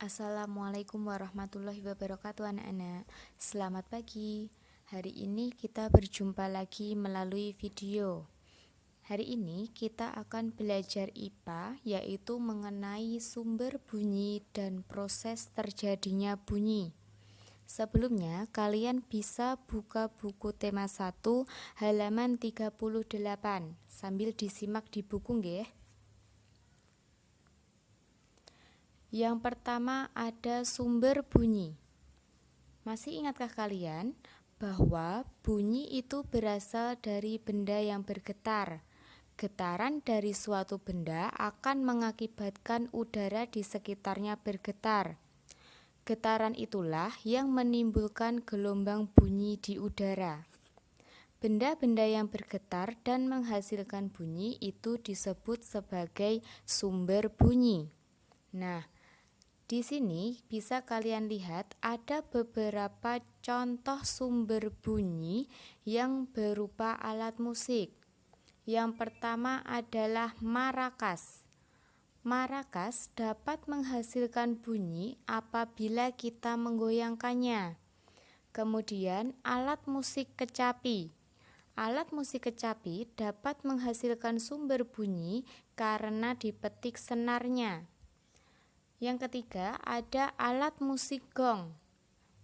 Assalamualaikum warahmatullahi wabarakatuh anak-anak. Selamat pagi. Hari ini kita berjumpa lagi melalui video. Hari ini kita akan belajar IPA, yaitu mengenai sumber bunyi dan proses terjadinya bunyi. Sebelumnya, kalian bisa buka buku tema 1 halaman 38 sambil disimak di buku nggih. Yang pertama ada sumber bunyi. Masih ingatkah kalian bahwa bunyi itu berasal dari benda yang bergetar? Getaran dari suatu benda akan mengakibatkan udara di sekitarnya bergetar. Getaran itulah yang menimbulkan gelombang bunyi di udara. Benda-benda yang bergetar dan menghasilkan bunyi itu disebut sebagai sumber bunyi. Nah, di sini bisa kalian lihat ada beberapa contoh sumber bunyi yang berupa alat musik. Yang pertama adalah marakas. Marakas dapat menghasilkan bunyi apabila kita menggoyangkannya. Kemudian alat musik kecapi. Alat musik kecapi dapat menghasilkan sumber bunyi karena dipetik senarnya. Yang ketiga ada alat musik gong.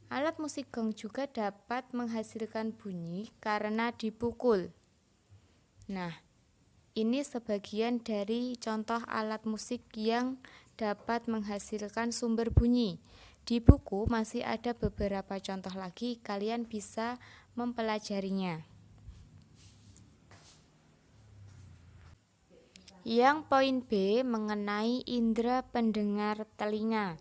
Alat musik gong juga dapat menghasilkan bunyi karena dipukul. Nah, ini sebagian dari contoh alat musik yang dapat menghasilkan sumber bunyi. Di buku masih ada beberapa contoh lagi, kalian bisa mempelajarinya. Yang poin B mengenai indera pendengar telinga.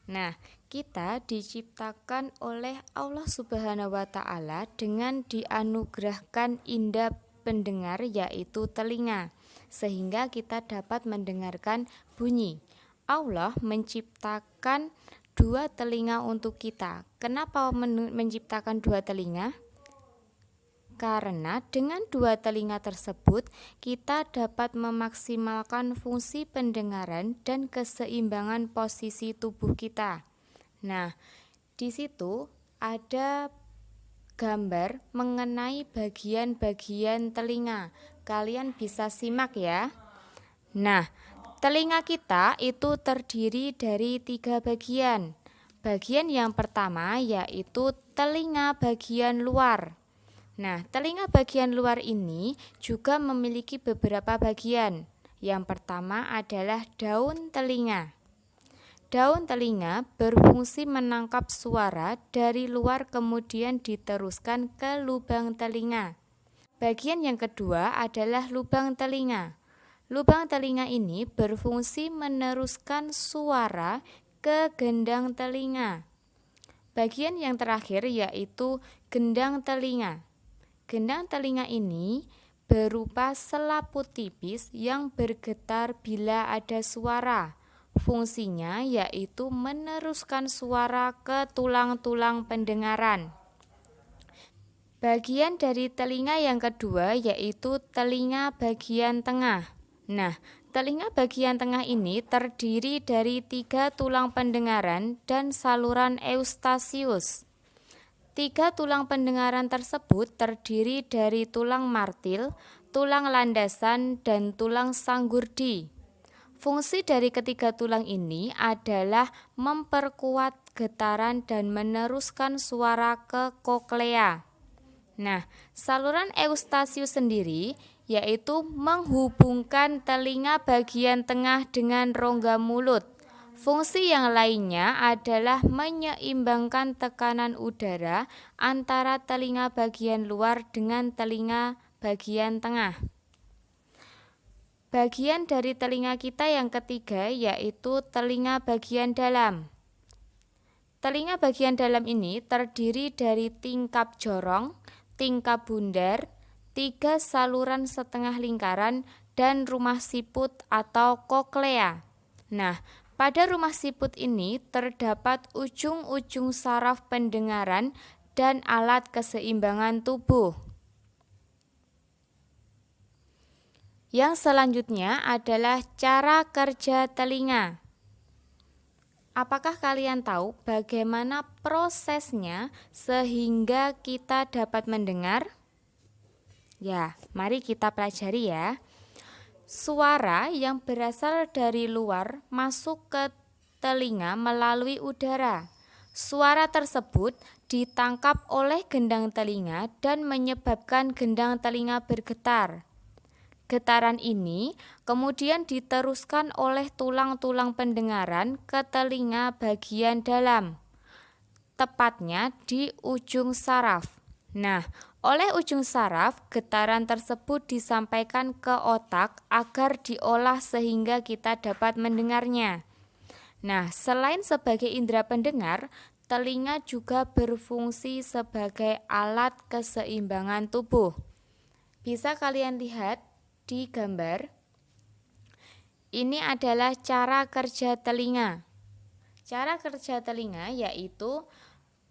Nah, kita diciptakan oleh Allah Subhanahu wa Ta'ala dengan dianugerahkan indera pendengar yaitu telinga, sehingga kita dapat mendengarkan bunyi. Allah menciptakan dua telinga untuk kita. Kenapa menciptakan dua telinga? Karena dengan dua telinga tersebut kita dapat memaksimalkan fungsi pendengaran dan keseimbangan posisi tubuh kita. Nah, di situ ada gambar mengenai bagian-bagian telinga. Kalian bisa simak ya. Nah, telinga kita itu terdiri dari 3 bagian. Bagian yang pertama yaitu telinga bagian luar. Nah, telinga bagian luar ini juga memiliki beberapa bagian. Yang pertama adalah daun telinga. Daun telinga berfungsi menangkap suara dari luar kemudian diteruskan ke lubang telinga. Bagian yang kedua adalah lubang telinga. Lubang telinga ini berfungsi meneruskan suara ke gendang telinga. Bagian yang terakhir yaitu gendang telinga. Gendang telinga ini berupa selaput tipis yang bergetar bila ada suara. Fungsinya yaitu meneruskan suara ke tulang-tulang pendengaran. Bagian dari telinga yang kedua yaitu telinga bagian tengah. Nah, telinga bagian tengah ini terdiri dari 3 tulang pendengaran dan saluran eustasius. 3 tulang pendengaran tersebut terdiri dari tulang martil, tulang landasan, dan tulang sanggurdi. Fungsi dari ketiga tulang ini adalah memperkuat getaran dan meneruskan suara ke koklea. Nah, saluran eustasius sendiri yaitu menghubungkan telinga bagian tengah dengan rongga mulut. Fungsi yang lainnya adalah menyeimbangkan tekanan udara antara telinga bagian luar dengan telinga bagian tengah. Bagian dari telinga kita yang ketiga yaitu telinga bagian dalam. Telinga bagian dalam ini terdiri dari tingkap jorong, tingkap bundar, 3 saluran setengah lingkaran, dan rumah siput atau koklea. Nah, pada rumah siput ini terdapat ujung-ujung saraf pendengaran dan alat keseimbangan tubuh. Yang selanjutnya adalah cara kerja telinga. Apakah kalian tahu bagaimana prosesnya sehingga kita dapat mendengar? Ya, mari kita pelajari ya. Suara yang berasal dari luar masuk ke telinga melalui udara. Suara tersebut ditangkap oleh gendang telinga dan menyebabkan gendang telinga bergetar. Getaran ini kemudian diteruskan oleh tulang-tulang pendengaran ke telinga bagian dalam, tepatnya di ujung saraf. Nah, oleh ujung saraf, getaran tersebut disampaikan ke otak agar diolah sehingga kita dapat mendengarnya. Nah, selain sebagai indera pendengar, telinga juga berfungsi sebagai alat keseimbangan tubuh. Bisa kalian lihat di gambar. Ini adalah cara kerja telinga. Cara kerja telinga yaitu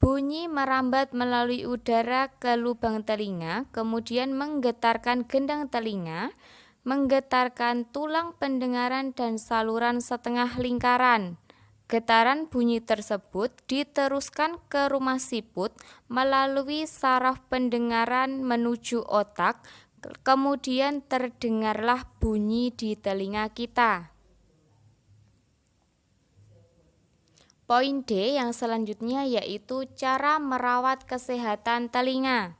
bunyi merambat melalui udara ke lubang telinga, kemudian menggetarkan gendang telinga, menggetarkan tulang pendengaran dan saluran setengah lingkaran. Getaran bunyi tersebut diteruskan ke rumah siput melalui saraf pendengaran menuju otak, kemudian terdengarlah bunyi di telinga kita. Poin D yang selanjutnya yaitu cara merawat kesehatan telinga.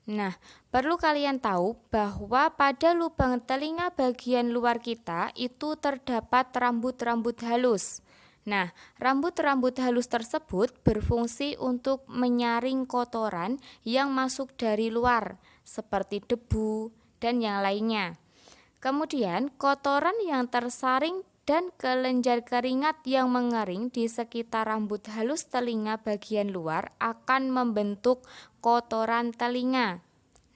Nah, perlu kalian tahu bahwa pada lubang telinga bagian luar kita itu terdapat rambut-rambut halus. Nah, rambut-rambut halus tersebut berfungsi untuk menyaring kotoran yang masuk dari luar, seperti debu dan yang lainnya. Kemudian, kotoran yang tersaring dan kelenjar keringat yang mengering di sekitar rambut halus telinga bagian luar akan membentuk kotoran telinga.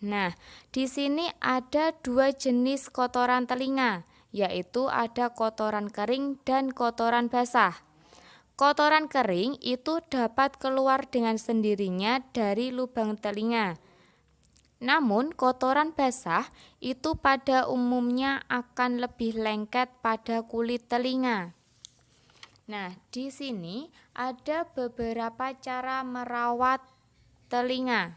Nah, di sini ada dua jenis kotoran telinga, yaitu ada kotoran kering dan kotoran basah. Kotoran kering itu dapat keluar dengan sendirinya dari lubang telinga. Namun, kotoran basah itu pada umumnya akan lebih lengket pada kulit telinga. Nah, di sini ada beberapa cara merawat telinga.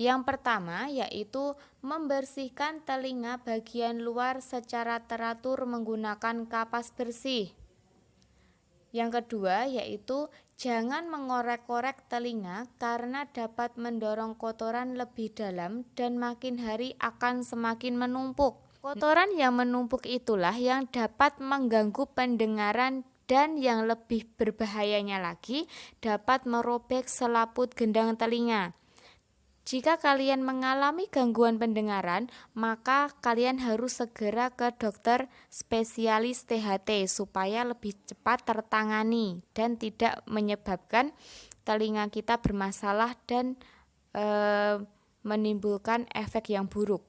Yang pertama yaitu membersihkan telinga bagian luar secara teratur menggunakan kapas bersih. Yang kedua yaitu jangan mengorek-korek telinga karena dapat mendorong kotoran lebih dalam dan makin hari akan semakin menumpuk. Kotoran yang menumpuk itulah yang dapat mengganggu pendengaran dan yang lebih berbahayanya lagi dapat merobek selaput gendang telinga. Jika kalian mengalami gangguan pendengaran, maka kalian harus segera ke dokter spesialis THT supaya lebih cepat tertangani dan tidak menyebabkan telinga kita bermasalah dan menimbulkan efek yang buruk.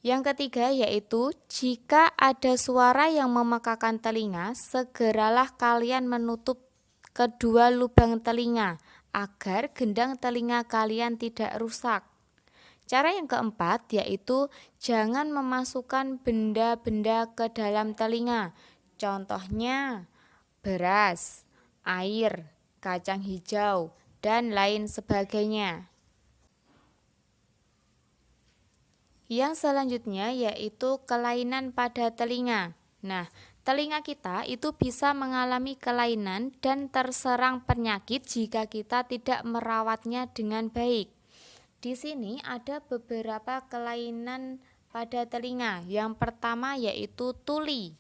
Yang ketiga yaitu jika ada suara yang memekakan telinga, segeralah kalian menutup kedua lubang telinga agar gendang telinga kalian tidak rusak. Cara yang keempat yaitu jangan memasukkan benda-benda ke dalam telinga. Contohnya beras, air, kacang hijau, dan lain sebagainya. Yang selanjutnya yaitu kelainan pada telinga. Nah, telinga kita itu bisa mengalami kelainan dan terserang penyakit jika kita tidak merawatnya dengan baik. Di sini ada beberapa kelainan pada telinga. Yang pertama yaitu tuli.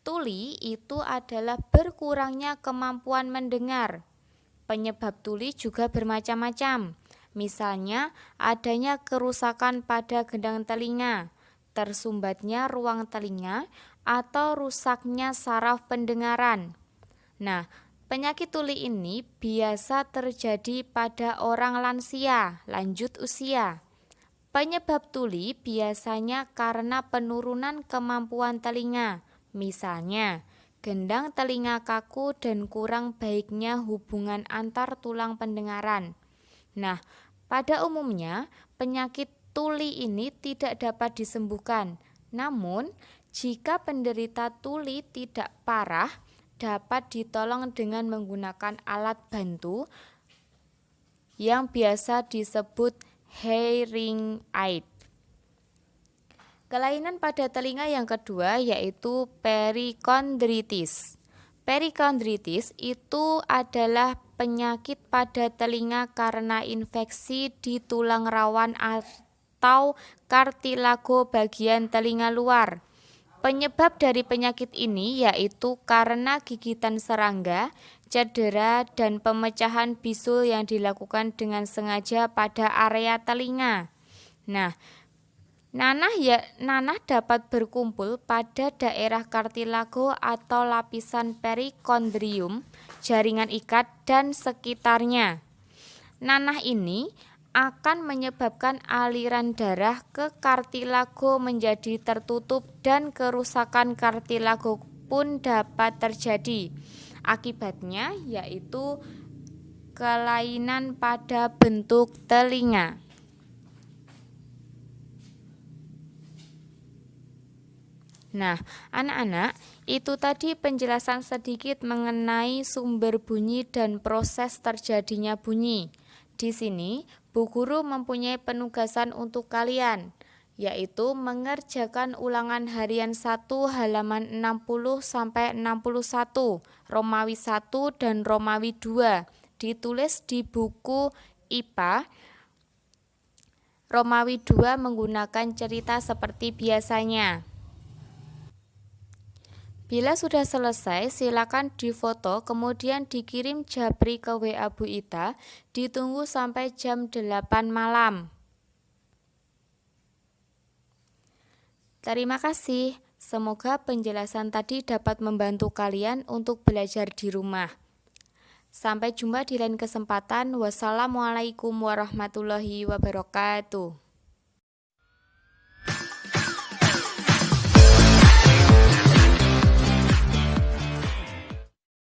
Tuli itu adalah berkurangnya kemampuan mendengar. Penyebab tuli juga bermacam-macam. Misalnya adanya kerusakan pada gendang telinga, tersumbatnya ruang telinga, atau rusaknya saraf pendengaran. Nah, penyakit tuli ini biasa terjadi pada orang lansia, lanjut usia. Penyebab tuli biasanya karena penurunan kemampuan telinga, misalnya gendang telinga kaku dan kurang baiknya hubungan antar tulang pendengaran. Nah, pada umumnya penyakit tuli ini tidak dapat disembuhkan. Namun, Jika penderita tuli tidak parah, dapat ditolong dengan menggunakan alat bantu yang biasa disebut hearing aid. Kelainan pada telinga yang kedua yaitu perikondritis. Perikondritis itu adalah penyakit pada telinga karena infeksi di tulang rawan atau kartilago bagian telinga luar. Penyebab dari penyakit ini yaitu karena gigitan serangga, cedera, dan pemecahan bisul yang dilakukan dengan sengaja pada area telinga. Nah, nanah dapat berkumpul pada daerah kartilago atau lapisan perikondrium, jaringan ikat, dan sekitarnya. Nanah ini akan menyebabkan aliran darah ke kartilago menjadi tertutup dan kerusakan kartilago pun dapat terjadi. Akibatnya yaitu kelainan pada bentuk telinga. Nah, anak-anak, itu tadi penjelasan sedikit mengenai sumber bunyi dan proses terjadinya bunyi. Di sini, Bu Guru mempunyai penugasan untuk kalian, yaitu mengerjakan ulangan harian 1 halaman 60-61, Romawi 1 dan Romawi 2, ditulis di buku IPA. Romawi 2 menggunakan cerita seperti biasanya. Bila sudah selesai, silakan difoto kemudian dikirim japri ke WA Bu Ita, ditunggu sampai jam 8 malam. Terima kasih. Semoga penjelasan tadi dapat membantu kalian untuk belajar di rumah. Sampai jumpa di lain kesempatan. Wassalamualaikum warahmatullahi wabarakatuh.